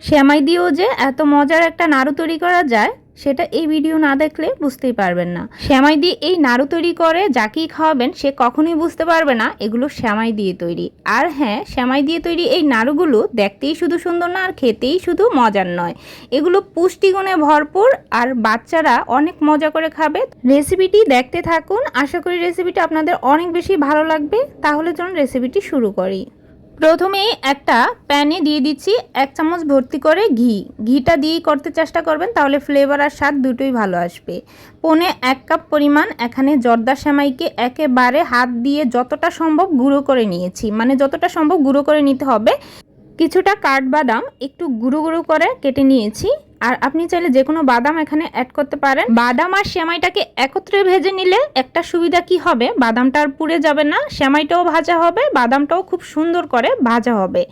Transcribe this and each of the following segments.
সেমাই দিয়েও যে এত মজার একটা নাড়ু তৈরি করা যায় সেটা এই ভিডিও না দেখলে বুঝতেই পারবেন না। সেমাই দিয়ে এই নাড়ু তৈরি করে যাকেই খাওয়াবেন সে কখনোই বুঝতে পারবে না এগুলো সেমাই দিয়ে তৈরি। আর হ্যাঁ, সেমাই দিয়ে তৈরি এই নাড়ুগুলো দেখতেই শুধু সুন্দর না, আর খেতেই শুধু মজার নয়, এগুলো পুষ্টিগুণে ভরপুর, আর বাচ্চারা অনেক মজা করে খাবে। রেসিপিটি দেখতে থাকুন, আশা করি রেসিপিটি আপনাদের অনেক বেশি ভালো লাগবে। তাহলে চলুন রেসিপিটি শুরু করি। প্রথমে একটা প্যানে দিয়ে দিচ্ছি 1 চামচ ভর্তি করে ঘিটা দিয়েই করতে চেষ্টা করবেন, তাহলে ফ্লেভার আর স্বাদ দুটোই ভালো আসবে। 1 কাপ পরিমাণ এখানে জর্দা সেমাইকে একেবারে হাত দিয়ে যতটা সম্ভব গুঁড়ো করে নিয়েছি, মানে যতটা সম্ভব গুঁড়ো করে নিতে হবে। কিছুটা কাঠবাদাম একটু গুঁড়ো গুঁড়ো করে কেটে নিয়েছি, আর আপনি চাইলে যে কোনো বাদাম এখানে অ্যাড করতে পারেন। বাদাম আর সেমাইটাকে একত্রে ভেজে নিলে একটা সুবিধা কি হবে, বাদামটা আর পুড়ে যাবে না, সেমাইটাও ভাজা হবে, বাদামটাও খুব সুন্দর করে ভাজা হবে।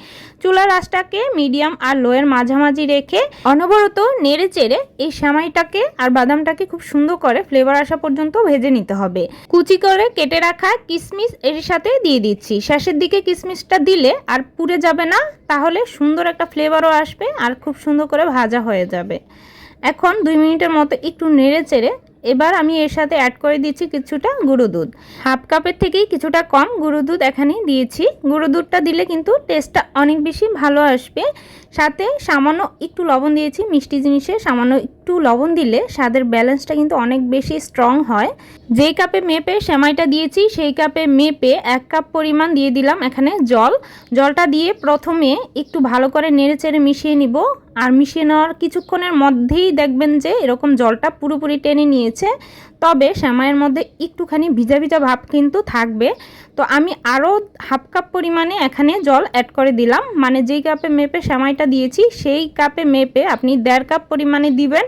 চুলার আঁচটাকে মিডিয়াম আর লোয়ের মাঝামাঝি রেখে অনবরত নেড়ে চেড়ে এই সেমাইটাকে আর বাদামটাকে খুব সুন্দর করে ফ্লেভার আসা পর্যন্ত ভেজে নিতে হবে। কুচি করে কেটে রাখা কিশমিশ এর সাথে দিয়ে দিচ্ছি। শেষের দিকে কিশমিশটা দিলে আর পুড়ে যাবে না, তাহলে সুন্দর একটা ফ্লেভারও আসবে আর খুব সুন্দর করে ভাজা হয়ে যাবে। এখন 2 মিনিটের মতো একটু নেড়ে চেড়ে এবার আমি এর সাথে অ্যাড করে দিচ্ছি কিছুটা গুঁড়ো দুধ। হাফ কাপের থেকেই কিছুটা কম গুঁড়ো দুধ এখানে দিয়েছি। গুঁড়ো দুধটা দিলে কিন্তু টেস্টটা অনেক বেশি ভালো আসবে। সাথে সামান্য একটু লবণ দিয়েছি, মিষ্টি জিনিসে সামান্য একটু লবণ দিলে স্বাদের ব্যালেন্সটা কিন্তু অনেক বেশি স্ট্রং হয়। যেই কাপে মেপে সেমাইটা দিয়েছি সেই কাপে মেপে 1 কাপ পরিমাণ দিয়ে দিলাম এখানে জলটা দিয়ে প্রথমে একটু ভালো করে নেড়ে চেড়ে মিশিয়ে নিব। আর মিশিয়ে নেওয়ার কিছুক্ষণের মধ্যেই দেখবেন যে এরকম জলটা পুরোপুরি টেনে নিয়েছে, তবে সেমাইয়ের মধ্যে একটুখানি ভিজা ভিজা ভাব কিন্তু থাকবে। তো আমি আরও হাফ কাপ পরিমাণে এখানে জল অ্যাড করে দিলাম, মানে যেই কাপে মেপে সেমাইটা দিয়েছি সেই কাপে মেপে আপনি 1.5 কাপ পরিমাণে দিবেন।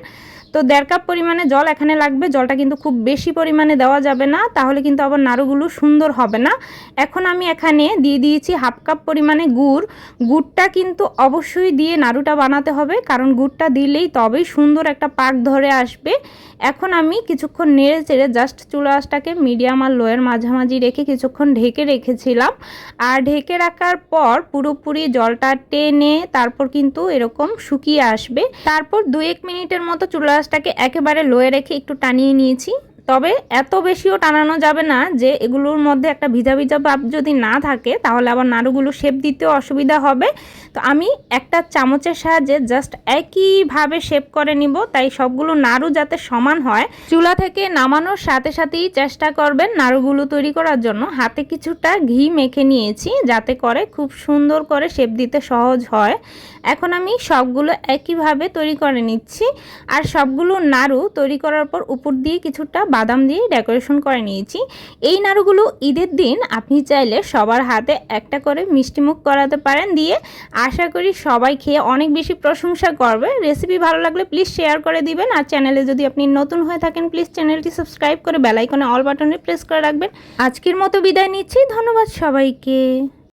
তো 1.5 কাপ পরিমাণে জল এখানে লাগবে। জলটা কিন্তু খুব বেশি পরিমাণে দেওয়া যাবে না, তাহলে কিন্তু আবার নাড়ুগুলো সুন্দর হবে না। এখন আমি এখানে দিয়ে দিয়েছি হাফ কাপ পরিমাণে গুড়টা কিন্তু অবশ্যই দিয়ে নাড়ুটা বানাতে হবে, কারণ গুড়টা দিলেই তবেই সুন্দর একটা পাক ধরে আসবে। এখন আমি কিছুক্ষণ নেড়ে চেড়ে জাস্ট চুলা আঁচটাকে মিডিয়াম আর লোয়ের মাঝামাঝি রেখে কিছুক্ষণ ঢেকে রেখেছিলাম। আর ঢেকে রাখার পর পুরোপুরি জলটা টেনে তারপর কিন্তু এরকম শুকিয়ে আসবে। তারপর 2-1 মিনিটের মতো চুলা আঁচটাকে একেবারে লোয়ে রেখে একটু টানিয়ে নিয়েছি। তবে এত বেশিও টানানো যাবে না যে এগুলোর মধ্যে একটা ভিজা ভিজা ভাব যদি না থাকে তাহলে আবার নাড়ুগুলো শেপ দিতেও অসুবিধা হবে। তো আমি একটা চামচের সাহায্যে জাস্ট একইভাবে শেপ করে নিব, তাই সবগুলো নাড়ু যাতে সমান হয়। চুলা থেকে নামানোর সাথে সাথেই চেষ্টা করবেন নাড়ুগুলো তৈরি করার জন্য হাতে কিছুটা ঘি মেখে নিয়েছি, যাতে করে খুব সুন্দর করে শেপ দিতে সহজ হয়। এখন আমি সবগুলো একইভাবে তৈরি করে নিচ্ছি, আর সবগুলো নাড়ু তৈরি করার পর উপর দিয়ে কিছুটা বাদাম দিয়ে ডেকোরেশন করে নিয়েছি। এই নাড়ুগুলো ঈদের দিন আপনি চাইলে সবার হাতে একটা করে মিষ্টিমুখ করাতে পারেন দিয়ে। আশা করি সবাই খেয়ে অনেক বেশি প্রশংসা করবে। রেসিপি ভালো লাগলে প্লিজ শেয়ার করে দিবেন, আর চ্যানেলে যদি আপনি নতুন হয়ে থাকেন প্লিজ চ্যানেলটি সাবস্ক্রাইব করে বেল আইকনে অল বাটনে প্রেস করে রাখবেন। আজকের মতো বিদায় নিচ্ছি, ধন্যবাদ সবাইকে।